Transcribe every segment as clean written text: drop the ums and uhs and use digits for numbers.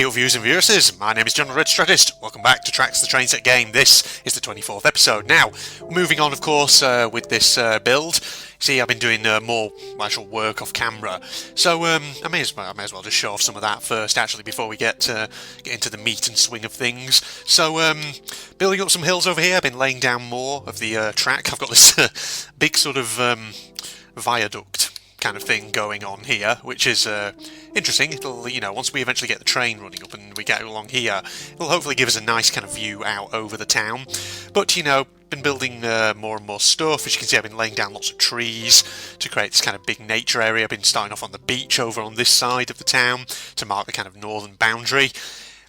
Hey viewers and viewers, my name is John Red Strategist. Welcome back to Tracks the Train Set Game. This is the 24th episode. Now, moving on of course with this build. See, I've been doing more actual work off camera, so I may as well just show off some of that first actually before we get into the meat and swing of things. So building up some hills over here, I've been laying down more of the track. I've got this big sort of viaduct kind of thing going on here, which is interesting. It'll, once we eventually get the train running up and we get along here, it'll hopefully give us a nice kind of view out over the town. But been building more and more stuff. As you can see, I've been laying down lots of trees to create this kind of big nature area. I've been starting off on the beach over on this side of the town to mark the kind of northern boundary.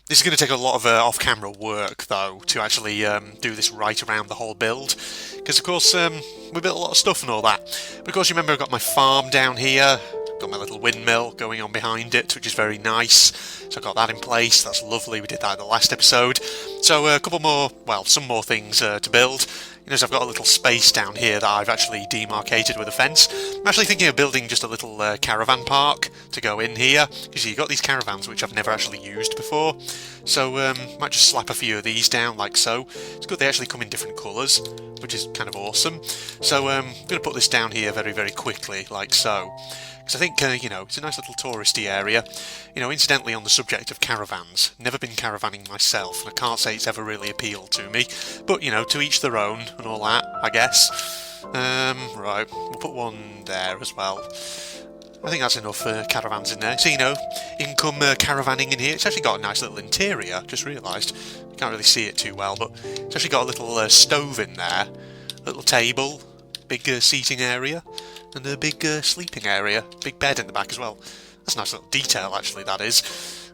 This is going to take a lot of off-camera work, though, to actually do this right around the whole build. Because, of course, we built a lot of stuff and all that. But, of course, you remember I've got my farm down here. Got my little windmill going on behind it, which is very nice. So I've got that in place. That's lovely. We did that in the last episode. So a couple more, some more things to build. So I've got a little space down here that I've actually demarcated with a fence. I'm actually thinking of building just a little caravan park to go in here. Because you've got these caravans which I've never actually used before. So might just slap a few of these down like so. It's good they actually come in different colours, which is kind of awesome. So I'm going to put this down here very, very quickly like so. Because I think, it's a nice little touristy area. Incidentally, on the subject of caravans, never been caravanning myself, and I can't say it's ever really appealed to me. But, to each their own and all that, I guess. Right, we'll put one there as well. I think that's enough caravans in there. So, you can come caravanning in here. It's actually got a nice little interior, just realised. You can't really see it too well, but it's actually got a little stove in there, a little table, big seating area, and a big sleeping area, big bed in the back as well. That's a nice little detail, actually, that is.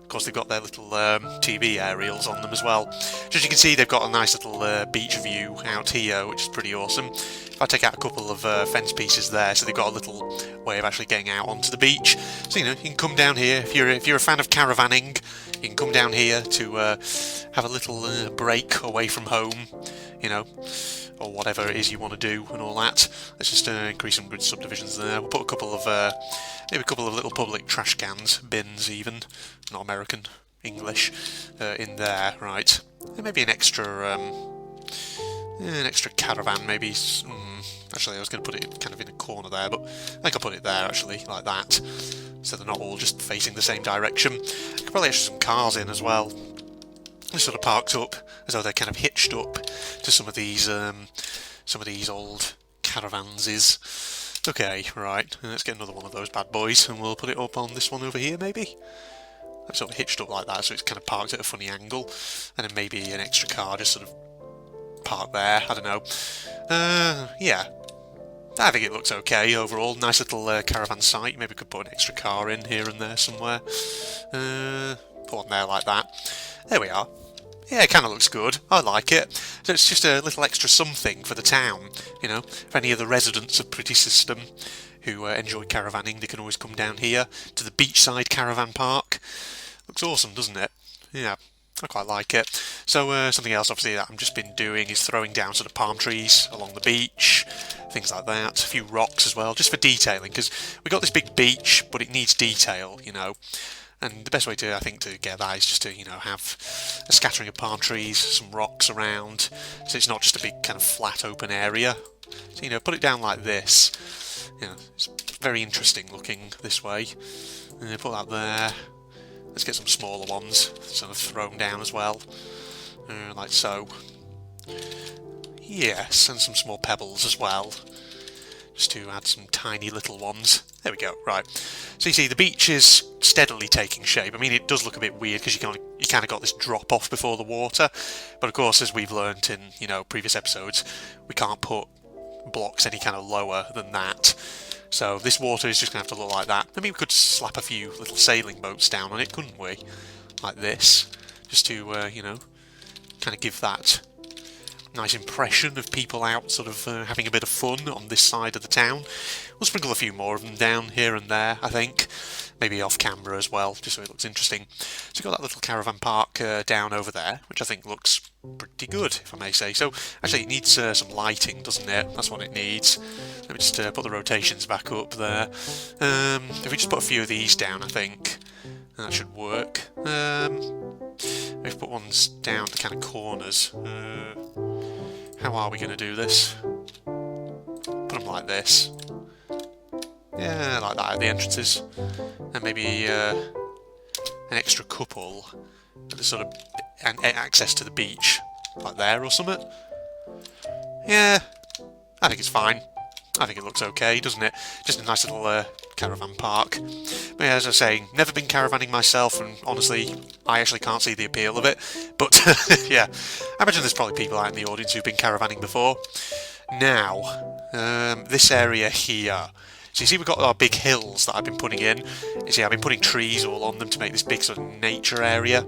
Of course, they've got their little TV aerials on them as well. Just as you can see, they've got a nice little beach view out here, which is pretty awesome. If I take out a couple of fence pieces there, so they've got a little way of actually getting out onto the beach. So, you can come down here. If you're a fan of caravanning, you can come down here to have a little break away from home, or whatever it is you want to do and all that. Let's just increase some good subdivisions there. We'll put a couple of, maybe a couple of little public trash cans, bins even, not American, English, in there, right. And maybe an extra caravan, maybe. Actually, I was going to put it kind of in a corner there, but I think I'll put it there, actually, like that. So they're not all just facing the same direction. I could probably actually some cars in as well. They're sort of parked up as though they're kind of hitched up to some of these old caravanses. Okay, right. Let's get another one of those bad boys, and we'll put it up on this one over here, maybe. That's sort of hitched up like that, so it's kind of parked at a funny angle, and then maybe an extra car just sort of parked there. I don't know. Yeah. I think it looks okay overall. Nice little caravan site. Maybe we could put an extra car in here and there somewhere. Put one there like that. There we are. Yeah, it kind of looks good. I like it. So it's just a little extra something for the town, for any of the residents of Pretty System who enjoy caravanning, they can always come down here to the beachside caravan park. Looks awesome, doesn't it? Yeah, I quite like it. So something else, obviously, that I've just been doing is throwing down sort of palm trees along the beach, things like that. A few rocks as well, just for detailing, because we've got this big beach, but it needs detail, And the best way to, I think, to get that is just to, have a scattering of palm trees, some rocks around, so it's not just a big kind of flat open area. So, put it down like this. It's very interesting looking this way. Put that there. Let's get some smaller ones, sort of thrown down as well, like so. Yes, and some small pebbles as well, just to add some tiny little ones. There we go, right. So you see the beach is steadily taking shape. I mean, it does look a bit weird because you kind of got this drop off before the water. But of course, as we've learnt in, previous episodes, we can't put blocks any kind of lower than that. So this water is just going to have to look like that. I mean, we could slap a few little sailing boats down on it, couldn't we? Like this. Just to, kind of give that nice impression of people out sort of having a bit of fun on this side of the town. We'll sprinkle a few more of them down here and there, I think. Maybe off camera as well, just so it looks interesting. So you've got that little caravan park down over there, which I think looks pretty good, if I may say so. Actually, it needs some lighting, doesn't it? That's what it needs. Let me just put the rotations back up there. If we just put a few of these down, I think, That should work. We've put ones down the kind of corners. How are we going to do this? Put them like this. Yeah, like that at the entrances. And maybe an extra couple at the sort of access to the beach, like there or something. Yeah, I think it's fine. I think it looks okay, doesn't it? Just a nice little caravan park. But yeah, as I was saying, never been caravanning myself, and honestly, I actually can't see the appeal of it. But yeah, I imagine there's probably people out in the audience who've been caravanning before. Now, this area here. So you see we've got our big hills that I've been putting in. You see I've been putting trees all on them to make this big sort of nature area.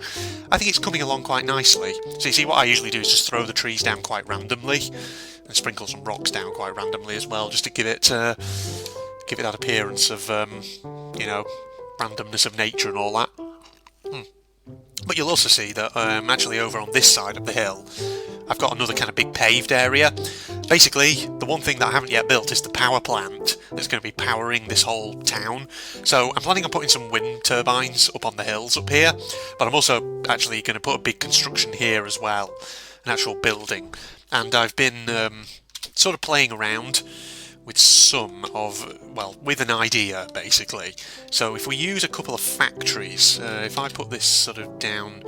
I think it's coming along quite nicely. So you see what I usually do is just throw the trees down quite randomly and sprinkle some rocks down quite randomly as well, just to give it that appearance of, you know, randomness of nature and all that. But you'll also see that actually over on this side of the hill, I've got another kind of big paved area. Basically, the one thing that I haven't yet built is the power plant that's going to be powering this whole town. So I'm planning on putting some wind turbines up on the hills up here, but I'm also actually going to put a big construction here as well, an actual building. And I've been sort of playing around with with an idea, basically. So if we use a couple of factories, if I put this sort of down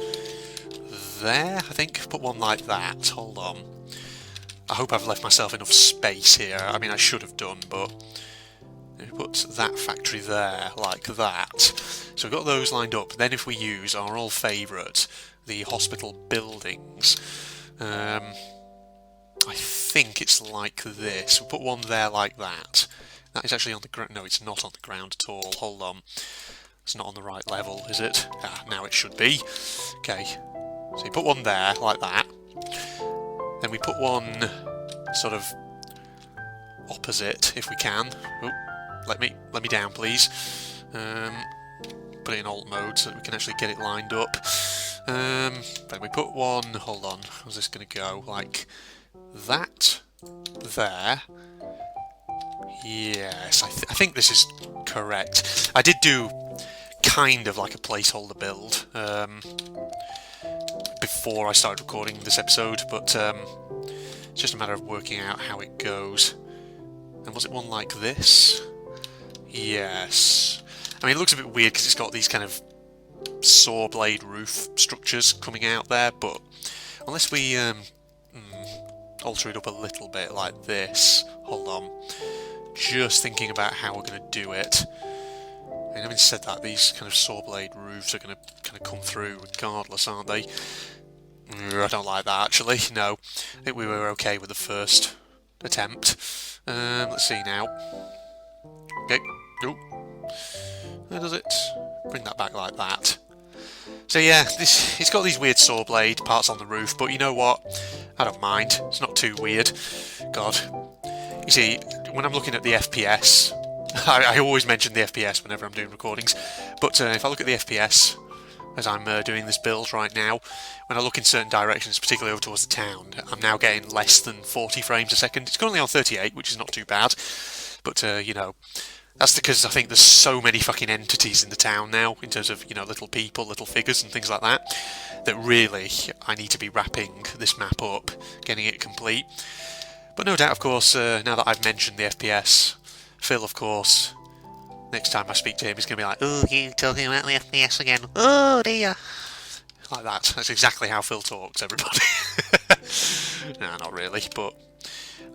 there, I think, put one like that, hold on. I hope I've left myself enough space here. I mean, I should have done, but put that factory there, like that. So we've got those lined up. Then if we use our old favourite, the hospital buildings, I think it's like this. We'll put one there like that. That is actually on the ground. No, it's not on the ground at all. Hold on. It's not on the right level, is it? Ah, now it should be. Okay. So you put one there, like that. Then we put one sort of opposite, if we can. Oh, let me down, please. Put it in alt mode so that we can actually get it lined up. Then we put one. Hold on. How's this going to go? Like that. There. Yes, I think this is correct. I did do kind of like a placeholder build before I started recording this episode, but it's just a matter of working out how it goes. And was it one like this? Yes. I mean, it looks a bit weird because it's got these kind of saw blade roof structures coming out there, but unless we alter it up a little bit like this. Hold on. Just thinking about how we're going to do it. I mean, having said that, these kind of saw blade roofs are going to kind of come through regardless, aren't they? I don't like that, actually. No. I think we were okay with the first attempt. Let's see now. Okay. Oh. Where does it? Bring that back like that. So yeah, it's got these weird saw blade parts on the roof, but you know what? I don't mind. It's not too weird. God. You see, when I'm looking at the FPS, I always mention the FPS whenever I'm doing recordings, but if I look at the FPS as I'm doing this build right now, when I look in certain directions, particularly over towards the town, I'm now getting less than 40 frames a second. It's currently on 38, which is not too bad, but you know, that's because I think there's so many fucking entities in the town now, in terms of, you know, little people, little figures and things like that, that really I need to be wrapping this map up, getting it complete. But no doubt, of course, now that I've mentioned the FPS, Phil, of course, next time I speak to him, he's going to be like, "Oh, you talking about the FPS again? Oh, dear." Like that. That's exactly how Phil talks, everybody. No, not really, but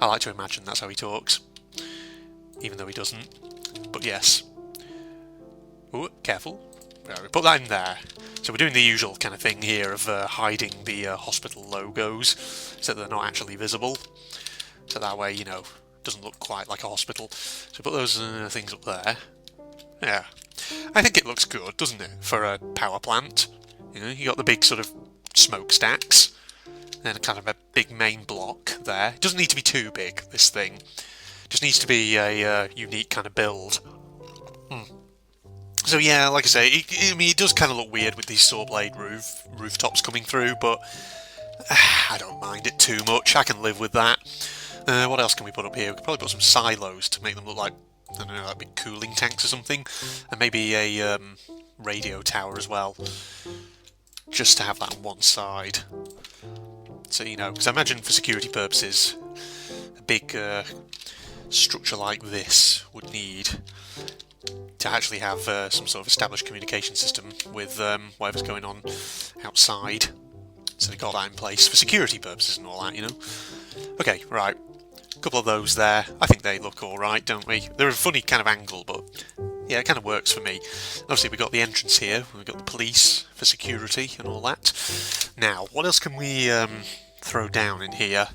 I like to imagine that's how he talks, even though he doesn't. But yes. Oh, careful. Right, we put that in there. So we're doing the usual kind of thing here of hiding the hospital logos so that they're not actually visible. So that way, you know, it doesn't look quite like a hospital. So put those things up there. Yeah. I think it looks good, doesn't it, for a power plant? You know, you got the big sort of smokestacks, and kind of a big main block there. It doesn't need to be too big, this thing. It just needs to be a unique kind of build. So yeah, like I say, it does kind of look weird with these saw blade rooftops coming through, but I don't mind it too much. I can live with that. What else can we put up here? We could probably put some silos to make them look like, I don't know, like big cooling tanks or something, and maybe a radio tower as well, just to have that on one side. So, you know, because I imagine for security purposes, a big structure like this would need to actually have some sort of established communication system with whatever's going on outside. So they got that in place for security purposes and all that, you know. Okay, right. A couple of those there. I think they look alright, don't we? They're a funny kind of angle, but yeah, it kind of works for me. Obviously, we've got the entrance here. We've got the police for security and all that. Now, what else can we throw down in here?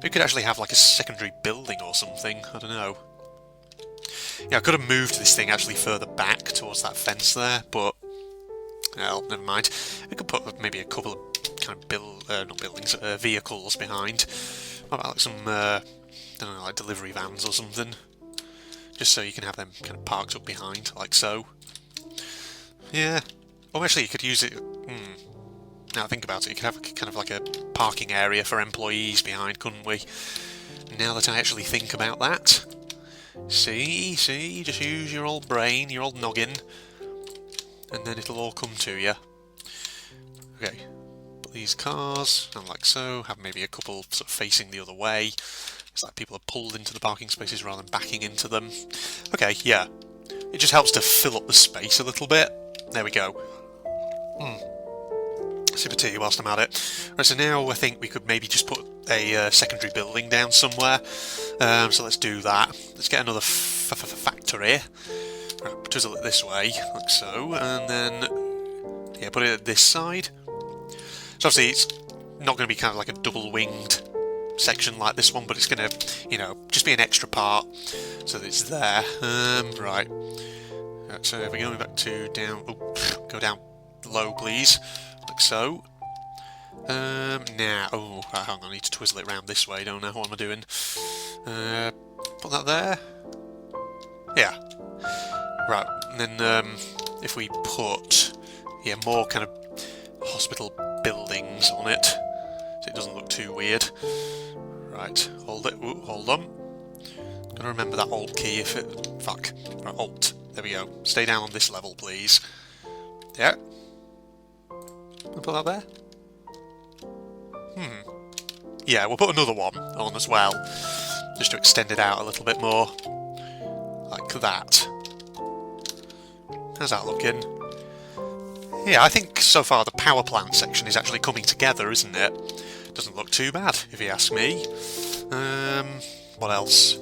We could actually have like a secondary building or something. I don't know. Yeah, I could have moved this thing actually further back towards that fence there, but well, never mind. We could put maybe a couple of kind of not buildings, vehicles behind. What about like some, I don't know, like delivery vans or something? Just so you can have them kind of parked up behind, like so. Yeah. Or actually, you could use it. Now think about it, you could have kind of like a parking area for employees behind, couldn't we? Now that I actually think about that. See, just use your old brain, your old noggin, and then it'll all come to you. Okay, put these cars, and like so, have maybe a couple sort of facing the other way. It's like people are pulled into the parking spaces rather than backing into them. Okay, yeah. It just helps to fill up the space a little bit. There we go. Sip of tea whilst I'm at it. Right, so now I think we could maybe just put a secondary building down somewhere. So let's do that. Let's get another factory. Right, twizzle it this way, like so, and then yeah, put it at this side. So obviously it's not going to be kind of like a double-winged section like this one, but it's going to, you know, just be an extra part so that it's there. Right. So we're going back to down. Oh, go down low, please. Like so. Now, hang on, I need to twizzle it round this way, don't I? What am I doing? Put that there. Yeah. Right, and then if we put, yeah, more kind of hospital buildings on it, so it doesn't look too weird. Right, hold it. Ooh, hold on. Gotta remember that Alt key if it. Fuck. Right, Alt. There we go. Stay down on this level, please. Yeah. We'll put that there. Yeah, we'll put another one on as well, just to extend it out a little bit more, like that. How's that looking? Yeah, I think so far the power plant section is actually coming together, isn't it? Doesn't look too bad, if you ask me. What else?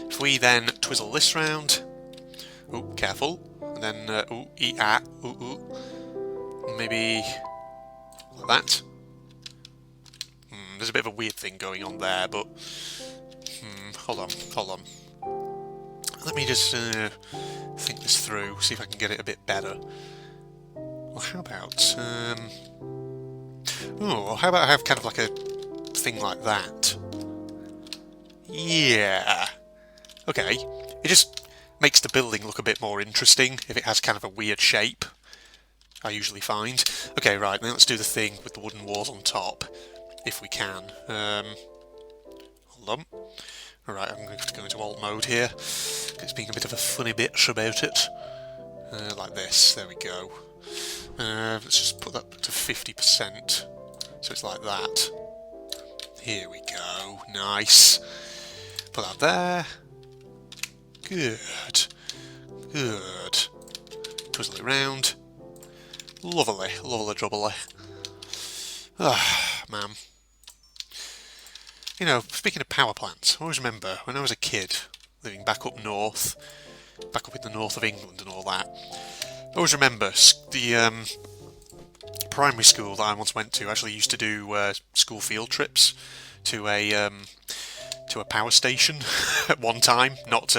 If we then twizzle this round, careful, and then maybe like that. There's a bit of a weird thing going on there, but hold on. Let me just think this through, see if I can get it a bit better. Well, how about how about I have kind of like a thing like that? Yeah. Okay. It just makes the building look a bit more interesting if it has kind of a weird shape, I usually find. Okay, right, now let's do the thing with the wooden walls on top, if we can. Hold on. Alright, I'm going to have to go into alt mode here. It's being a bit of a funny bitch about it. Like this, there we go. Let's just put that to 50%, so it's like that. Here we go, nice. Put that there. Good. Twizzle it round. Lovely drubbly. Ah, man. You know, speaking of power plants, I always remember when I was a kid, living back up north, back up in the north of England and all that, I always remember the primary school that I once went to actually used to do school field trips to a power station at one time, not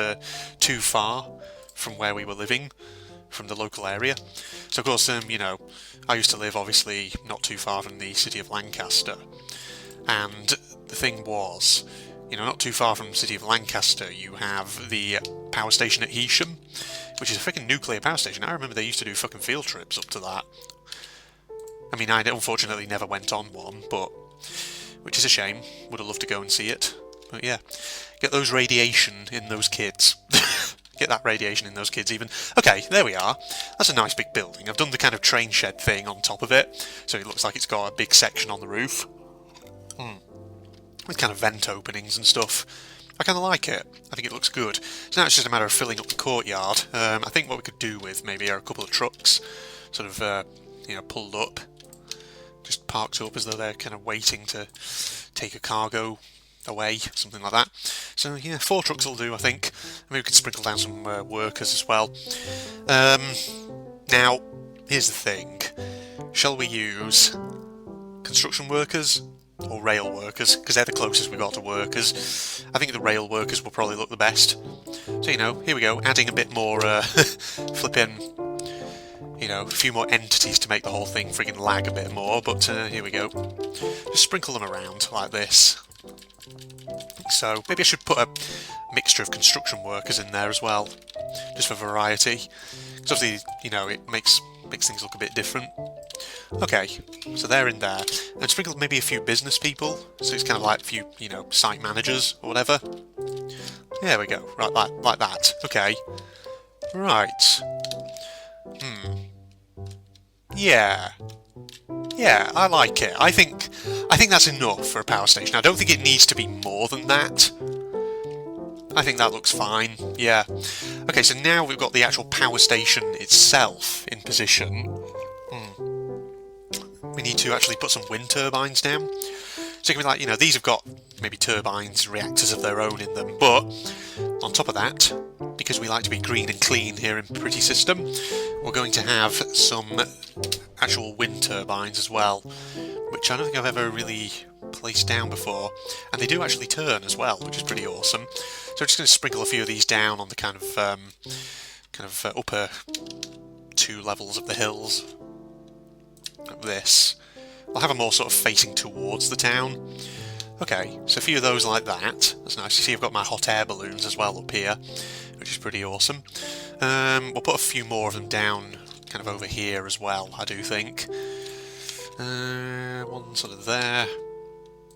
too far from where we were living, from the local area. So of course, you know, I used to live obviously not too far from the city of Lancaster, and the thing was, you know, not too far from the city of Lancaster you have the power station at Heysham, which is a freaking nuclear power station. I remember they used to do fucking field trips up to that. I mean, I unfortunately never went on one, but which is a shame. Would have loved to go and see it. But yeah, get those radiation in those kids. Get that radiation in those kids even. Okay, there we are. That's a nice big building. I've done the kind of train shed thing on top of it, so it looks like it's got a big section on the roof. With kind of vent openings and stuff. I kind of like it. I think it looks good. So now it's just a matter of filling up the courtyard. I think what we could do with maybe are a couple of trucks, sort of, pulled up. Just parked up as though they're kind of waiting to take a cargo away, something like that. So yeah, 4 trucks will do, I think. Maybe we could sprinkle down some workers as well. Now, here's the thing. Shall we use construction workers or rail workers? Because they're the closest we got to workers. I think the rail workers will probably look the best. So, here we go, adding a bit more flipping, a few more entities to make the whole thing friggin' lag a bit more, but here we go. Just sprinkle them around like this. So maybe I should put a mixture of construction workers in there as well, just for variety. Because obviously, it makes things look a bit different. Okay, so they're in there. And sprinkle maybe a few business people, so it's kind of like a few, site managers or whatever. There we go, right, like that. Okay, right. Yeah, I like it. I think that's enough for a power station. I don't think it needs to be more than that. I think that looks fine, yeah. Okay, so now we've got the actual power station itself in position. We need to actually put some wind turbines down. So it can be like, these have got maybe turbines, reactors of their own in them, but on top of that, because we like to be green and clean here in Pretty System, we're going to have some actual wind turbines as well, which I don't think I've ever really placed down before, and they do actually turn as well, which is pretty awesome. So we're just going to sprinkle a few of these down on the kind of upper 2 levels of the hills, like this. I'll have them all sort of facing towards the town. Okay, so a few of those like that. That's nice. You see I've got my hot air balloons as well up here, which is pretty awesome. We'll put a few more of them down kind of over here as well, I do think. One sort of there.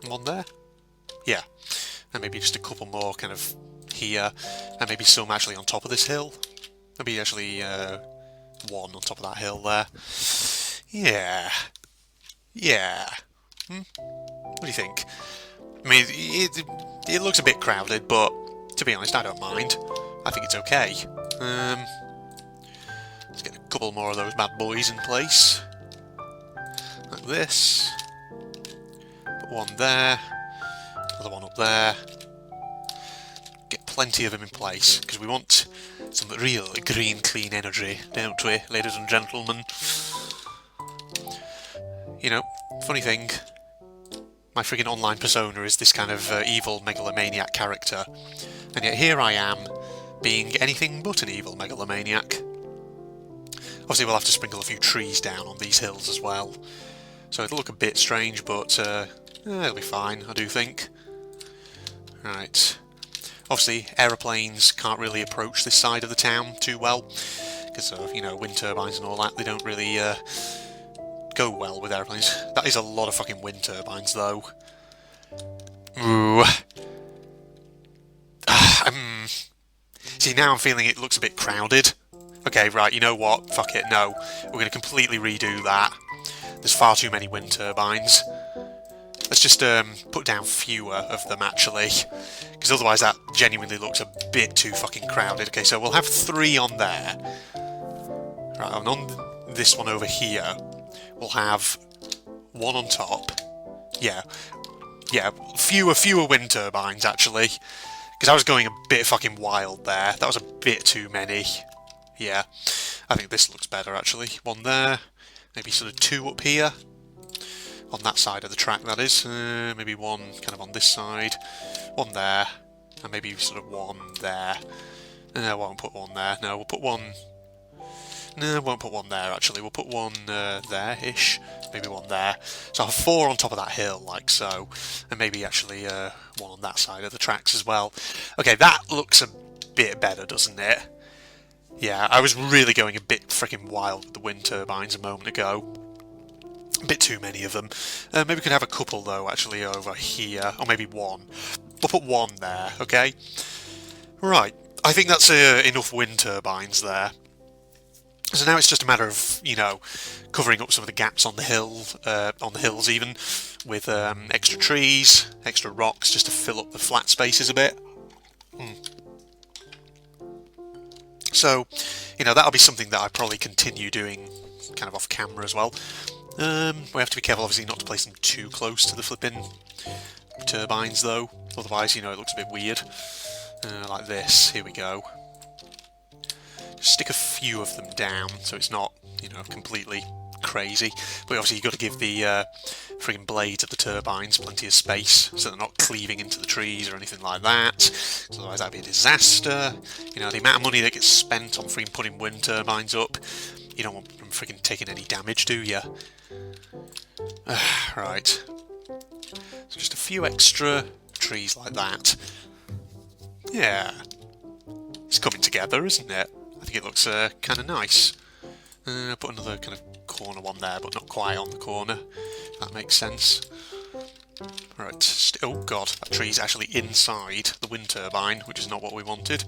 One there? Yeah. And maybe just a couple more kind of here. And maybe some actually on top of this hill. Maybe actually one on top of that hill there. Yeah. Yeah. What do you think? I mean, it looks a bit crowded, but to be honest, I don't mind. I think it's okay. Let's get a couple more of those bad boys in place. Like this. Put one there. Another one up there. Get plenty of them in place, because we want some real green, clean energy, don't we, ladies and gentlemen? Funny thing, my friggin' online persona is this kind of evil megalomaniac character, and yet here I am, being anything but an evil megalomaniac. Obviously we'll have to sprinkle a few trees down on these hills as well, so it'll look a bit strange, but it'll be fine, I do think. Right. Obviously, aeroplanes can't really approach this side of the town too well, because of, wind turbines and all that. They don't really go well with aeroplanes. That is a lot of fucking wind turbines, though. Ooh. See, now I'm feeling it looks a bit crowded. Okay, right, you know what? Fuck it, no. We're going to completely redo that. There's far too many wind turbines. Let's just put down fewer of them, actually, because otherwise that genuinely looks a bit too fucking crowded. Okay, so we'll have 3 on there. Right, and on this one over here, we'll have 1 on top. Yeah, fewer wind turbines, actually, because I was going a bit fucking wild there. That was a bit too many. Yeah, I think this looks better, actually. 1 there, maybe sort of 2 up here. On that side of the track, that is. Maybe 1 kind of on this side. 1 there. And maybe sort of 1 there. I won't put 1 there. No, we'll put 1... No, I won't put 1 there, actually. We'll put 1 there-ish. Maybe 1 there. So I'll have 4 on top of that hill, like so. And maybe actually 1 on that side of the tracks as well. Okay, that looks a bit better, doesn't it? Yeah, I was really going a bit freaking wild with the wind turbines a moment ago. A bit too many of them. Maybe we could have a couple, though, actually, over here. Or maybe 1. We'll put 1 there, okay? Right. I think that's enough wind turbines there. So now it's just a matter of, covering up some of the gaps on the hills even, with extra trees, extra rocks, just to fill up the flat spaces a bit. So, that'll be something that I probably continue doing kind of off camera as well. We have to be careful, obviously, not to place them too close to the flipping turbines, though. Otherwise, it looks a bit weird. Like this. Here we go. Just stick a few of them down, so it's not, completely crazy. But obviously, you've got to give the friggin' blades of the turbines plenty of space, so they're not cleaving into the trees or anything like that. So otherwise, that'd be a disaster. The amount of money that gets spent on friggin' putting wind turbines up, you don't want them friggin' taking any damage, do you? Right. So just a few extra trees like that. Yeah. It's coming together, isn't it? I think it looks kind of nice. Put another kind of corner one there, but not quite on the corner. That makes sense. Right. Oh god, that tree's actually inside the wind turbine, which is not what we wanted.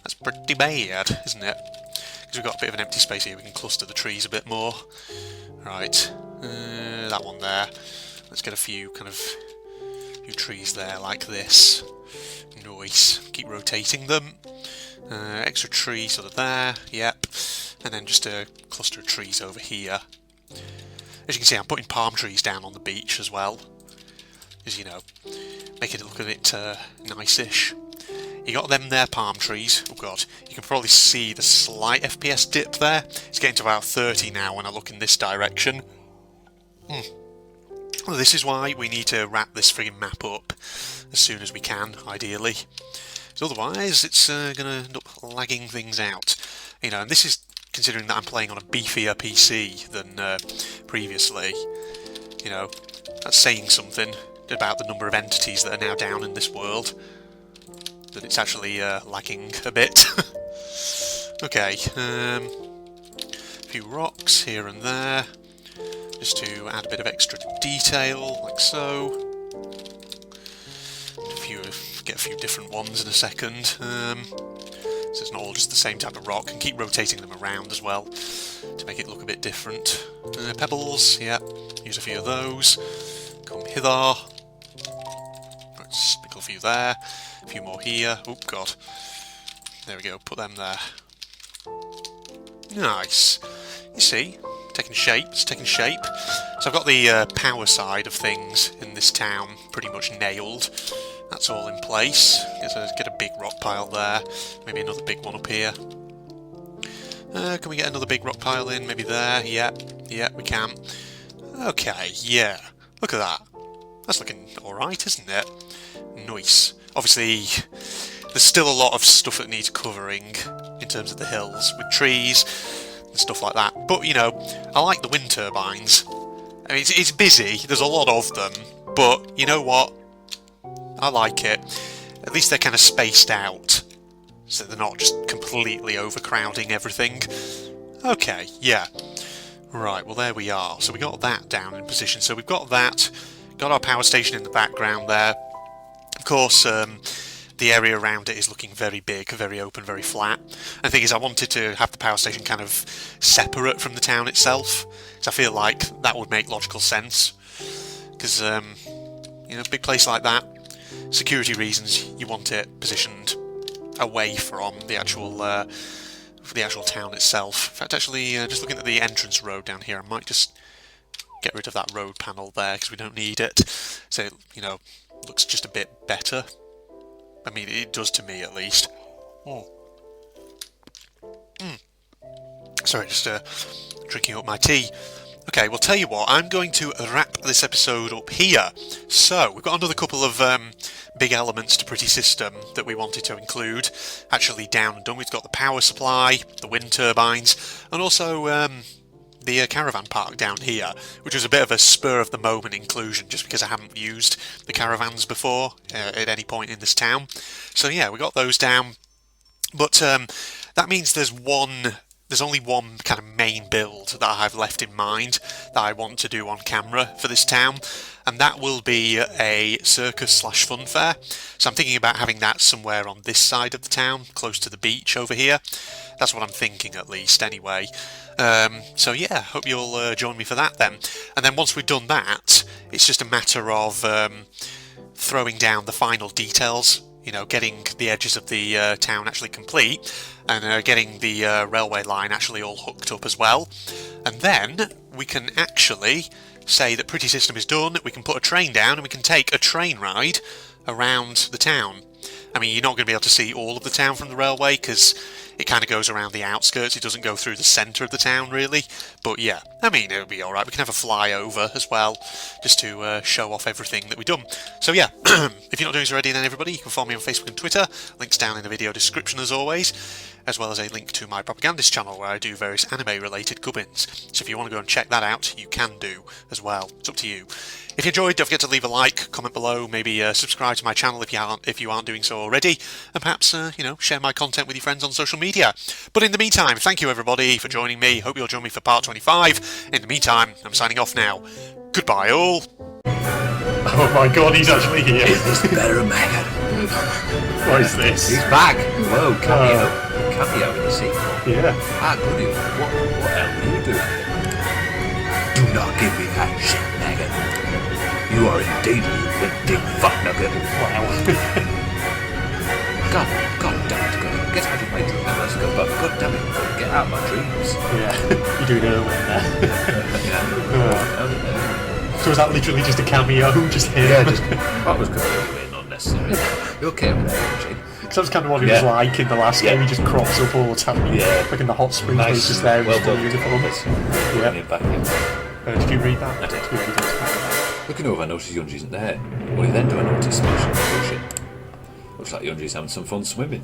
That's pretty bad, isn't it? Because we've got a bit of an empty space here, we can cluster the trees a bit more. Right. That one there. Let's get a few trees there like this. Nice. Keep rotating them. Extra tree sort of there, yep. And then just a cluster of trees over here. As you can see, I'm putting palm trees down on the beach as well. Because, make it look a bit nice-ish. You got them there, palm trees. Oh god, you can probably see the slight FPS dip there. It's getting to about 30 now when I look in this direction. Well, this is why we need to wrap this friggin' map up as soon as we can, ideally. So otherwise, it's going to end up lagging things out. And this is considering that I'm playing on a beefier PC than previously. That's saying something about the number of entities that are now down in this world. That it's actually lagging a bit. Okay, a few rocks here and there. Just to add a bit of extra detail, like so. Get a few different ones in a second. So it's not all just the same type of rock, and keep rotating them around as well to make it look a bit different. Pebbles, yeah, use a few of those. Come hither. Right, sprinkle a few there, a few more here. Oh god. There we go, put them there. Nice. You see, taking shape, it's taking shape. So I've got the power side of things in this town pretty much nailed. That's all in place. Get a big rock pile there. Maybe another big one up here. Can we get another big rock pile in? Maybe there. Yeah, we can. Okay, yeah. Look at that. That's looking alright, isn't it? Nice. Obviously, there's still a lot of stuff that needs covering in terms of the hills, with trees and stuff like that. But, I like the wind turbines. I mean, it's busy. There's a lot of them. But, you know what? I like it. At least they're kind of spaced out, so they're not just completely overcrowding everything. Okay, yeah. Right, well there we are. So we got that down in position. So we've got that, got our power station in the background there. Of course, the area around it is looking very big, very open, very flat. And the thing is, I wanted to have the power station kind of separate from the town itself, because I feel like that would make logical sense. Because, a big place like that, security reasons, you want it positioned away from the actual town itself. In fact, actually, just looking at the entrance road down here, I might just get rid of that road panel there because we don't need it. So, looks just a bit better. I mean, it does to me at least. Sorry, just drinking up my tea. Okay, well, tell you what, I'm going to wrap this episode up here. So, we've got another couple of big elements to Pretty System that we wanted to include. Actually down and done. We've got the power supply, the wind turbines, and also the caravan park down here, which was a bit of a spur-of-the-moment inclusion, just because I haven't used the caravans before at any point in this town. So yeah, we got those down. But that means there's one there's only one kind of main build that I've left in mind that I want to do on camera for this town, and that will be a circus/fun fair. So I'm thinking about having that somewhere on this side of the town, close to the beach over here. That's what I'm thinking, at least, anyway. So yeah, hope you'll join me for that then. And then once we've done that, it's just a matter of throwing down the final details, you know, getting the edges of the town actually complete, and getting the railway line actually all hooked up as well. And then we can actually say that Pretty System is done, we can put a train down and we can take a train ride around the town. I mean, you're not going to be able to see all of the town from the railway because it kind of goes around the outskirts, it doesn't go through the centre of the town really. But yeah, I mean, it'll be alright. We can have a flyover as well, just to show off everything that we've done. So yeah, if you're not doing so already then everybody, you can follow me on Facebook and Twitter, links down in the video description as always, as well as a link to my propagandist channel where I do various anime related gubbins. So if you want to go and check that out, you can do as well. It's up to you. If you enjoyed, don't forget to leave a like, comment below, maybe subscribe to my channel if you aren't doing so already, and perhaps you know, share my content with your friends on social media. But in the meantime, thank you everybody for joining me. Hope you'll join me for part 25. In the meantime, I'm signing off now. Goodbye all. Oh my god, he's actually here. It's better, Megan. What is this? He's back. Whoa, cameo. Cameo in the sequel. Yeah. Ah, goody. What hell are you doing? Do not give me that shit, Megan. You are in danger, you big fuck nugget. Wow. God damn it, God. Get out of my dreams. Let's go, but God damn it, get out of my dreams. Yeah, you're doing early there. So was that literally just a cameo? Just him? Yeah, that was completely unnecessary. You're okay with that, Jane? Because that's kind of what he was like in the last game. He just crops up all the time. Yeah. Like in the hot springs where he's just there in his uniform. Yeah. Back in. Did you read that? I did. Looking over, I noticed Yunji isn't there. Only then do I notice smashing the bullshit. Looks like Yunji's having some fun swimming.